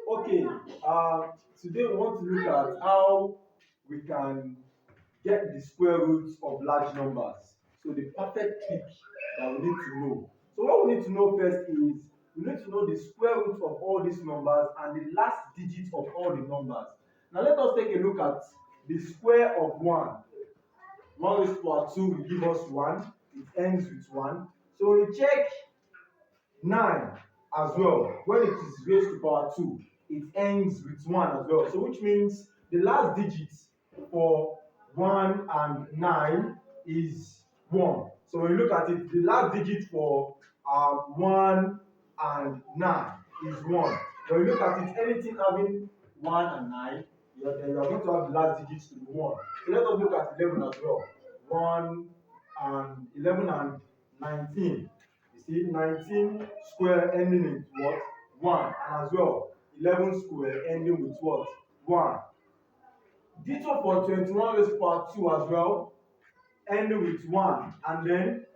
Okay, today we want to look at how we can get the square roots of large numbers. So the perfect trick that we need to know. So what we need to know first is we need to know the square root of all these numbers and the last digit of all the numbers. Now let us take a look at the square of 1. 1 raised to power 2 will give us 1. It ends with 1. So we check 9 as well. When it is raised to power 2, it ends with 1 as well. So which means the last digit for 1 and 9 is 1. So when you look at it, the last digit for 1 and 9 is 1. When you look at it, anything having 1 and 9, then you are going to have the last digits to be 1. So let us look at 11 as well. 1 and 11 and 19. You see, 19 square ending in what? 1. And as well, 11 square ending with what? 1. Ditto for 21 raised to power 2 as well, ending with 1. And then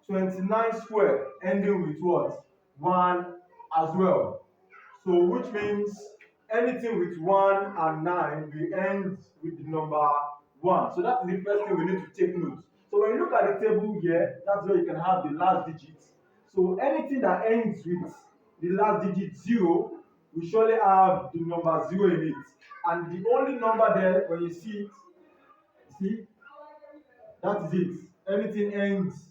29 square ending with what? 1 as well. So which means anything with 1 and 9 will end with the number 1. So that's the first thing we need to take note. So when you look at the table here, that's where you can have the last digit. So anything that ends with the last digit 0 will surely have the number 0 in it. And the only number there, when you see it, see, that is it. Anything ends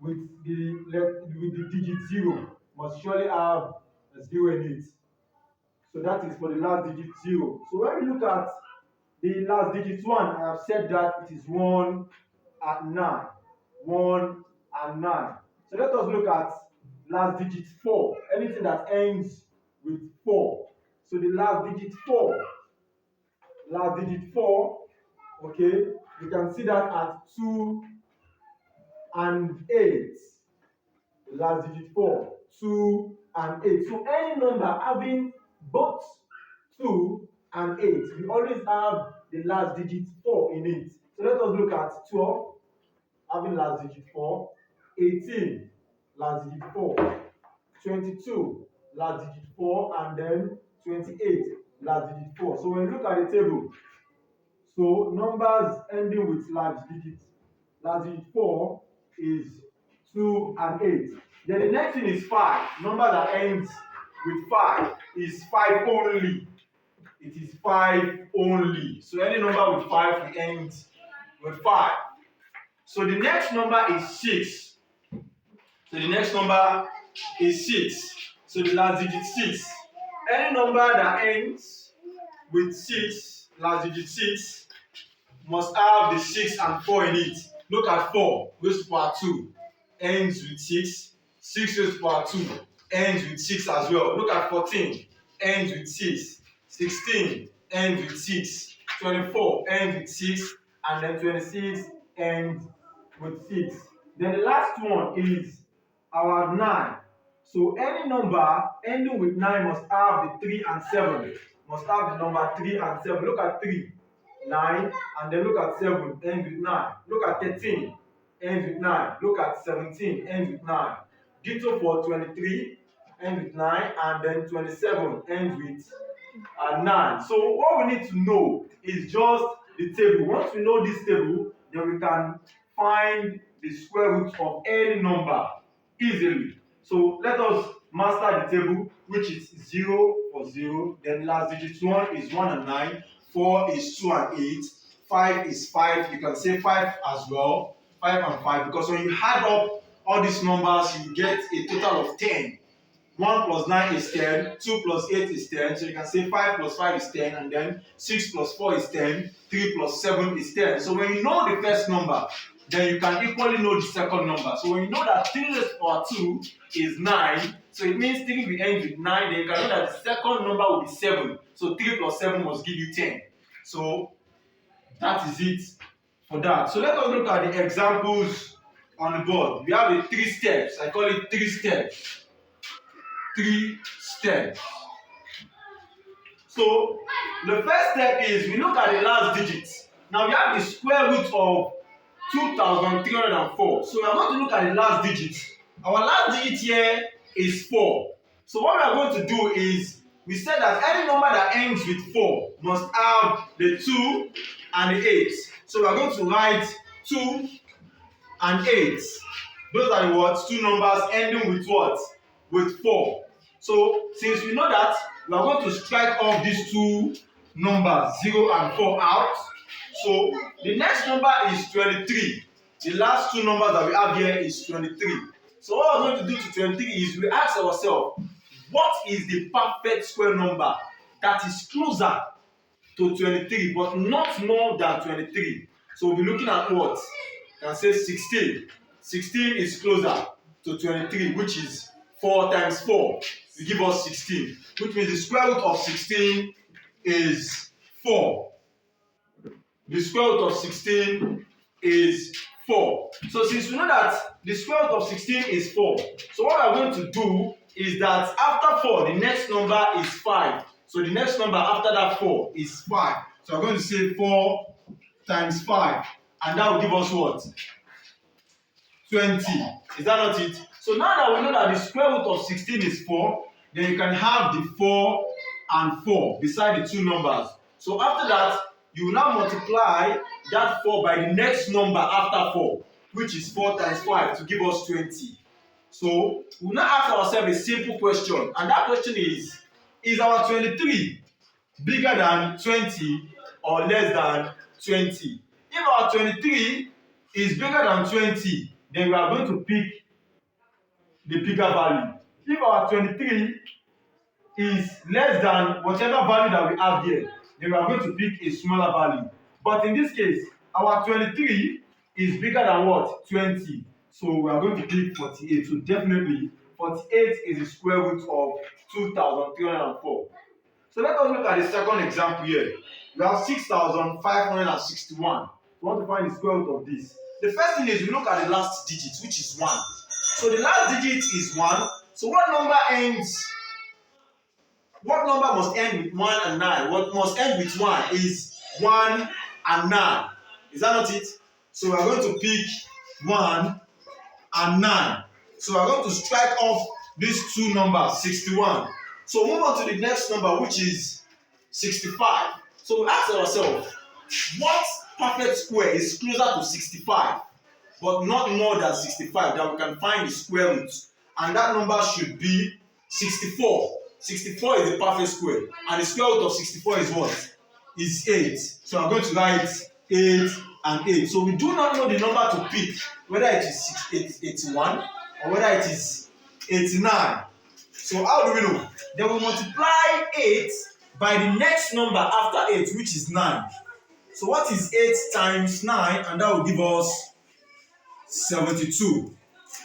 with the digit 0 must surely have a 0 in it. So that is for the last digit 0. So when we look at the last digit 1, I have said that it is 1 and 9. 1 and 9. So let us look at last digit 4. Anything that ends with 4. So the last digit 4. Last digit 4. Okay. You can see that at 2 and 8. The last digit 4. 2 and 8. So any number having both 2 and 8, we always have the last digit 4 in it. So let us look at 12, having last digit 4, 18, last digit 4, 22, last digit 4, and then 28, last digit 4. So when you look at the table, so numbers ending with last digit 4 is 2 and 8. Then the next thing is 5. Number that ends with 5 is 5 only. It is 5 only. So any number with 5 will end with 5. So the next number is 6. So the next number is 6. So the last digit 6. Any number that ends with 6, last digit 6, must have the 6 and 4 in it. Look at 4 raised to power 2 ends with 6. 6 raised to power 2 ends with 6 as well. Look at 14 ends with 6. 16 ends with 6. 24 ends with 6. And then 26 ends with 6. Then the last one is our 9. So any number ending with 9 must have the 3 and 7. Must have the number 3 and 7. Look at 3. 9, and then look at 7, ends with 9. Look at 13, ends with 9. Look at 17, ends with 9. Ditto for 23, ends with 9, and then 27 ends with 9. So what we need to know is just the table. Once we know this table, then we can find the square root of any number easily. So let us master the table, which is 0 for 0, then last digit 1 is 1 and 9. 4 is 2 and 8, 5 is 5, you can say 5 as well, 5 and 5, because when you add up all these numbers, you get a total of 10. 1 plus 9 is 10, 2 plus 8 is 10, so you can say 5 plus 5 is 10, and then 6 plus 4 is 10, 3 plus 7 is 10. So when you know the first number, then you can equally know the second number. So when you know that 3 raised to power 2 is 9, so it means 3 will end with 9, then you can know that the second number will be 7. So 3 plus 7 must give you 10. So that is it for that. So let us look at the examples on the board. We have the 3 steps. I call it 3 steps. 3 steps. So the first step is we look at the last digit. Now we have the square root of 2,304. So we are going to look at the last digit. Our last digit here is 4. So what we are going to do is we said that any number that ends with 4 must have the 2 and the 8. So we are going to write 2 and 8. Those are the what? Two numbers ending with what? With 4. So since we know that, we are going to strike off these two numbers 0 and 4 out. So the next number is 23. The last two numbers that we have here is 23. So what we're going to do to 23 is we ask ourselves, what is the perfect square number that is closer to 23 but not more than 23? So we'll be looking at what? You can say 16. 16 is closer to 23, which is 4 times 4 will give us 16, which means the square root of 16 is 4. The square root of 16 is 4. So since we know that the square root of 16 is 4, so what we are going to do is that after 4, the next number is 5. So the next number after that 4 is 5. So we're going to say 4 times 5, and that will give us what? 20. Is that not it? So now that we know that the square root of 16 is 4, then you can have the 4 and 4 beside the two numbers. So after that, you will now multiply that 4 by the next number after 4, which is 4 times 5 to give us 20. So we will now ask ourselves a simple question, and that question is our 23 bigger than 20 or less than 20? If our 23 is bigger than 20, then we are going to pick the bigger value. If our 23 is less than whatever value that we have here, then we are going to pick a smaller value. But in this case, our 23 is bigger than what? 20. So we are going to pick 48. So definitely 48 is the square root of 2,304. So let us look at the second example here. We have 6,561. We want to find the square root of this. The first thing is we look at the last digit, which is 1. So the last digit is 1. So what number must end with 1 and 9? What must end with 1 is 1 and 9. Is that not it? So we are going to pick 1 and 9. So we are going to strike off these two numbers, 61. So move on to the next number, which is 65. So we ask ourselves, what perfect square is closer to 65, but not more than 65, that we can find the square root? And that number should be 64. 64 is the perfect square. And the square root of 64 is what? Is 8. So I'm going to write 8 and 8. So we do not know the number to pick, whether it is 81 or whether it is 89. So how do we know? Then we multiply 8 by the next number after 8, which is 9. So what is 8 times 9? And that will give us 72.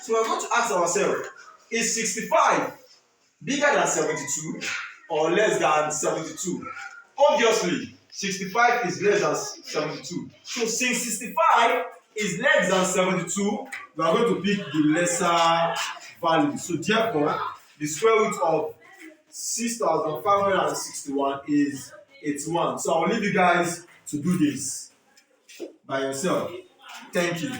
So we're going to ask ourselves, is 65 bigger than 72 or less than 72? Obviously, 65 is less than 72. So since 65 is less than 72, we are going to pick the lesser value. So therefore, the square root of 6,561 is 81. So I'll leave you guys to do this by yourself. Thank you.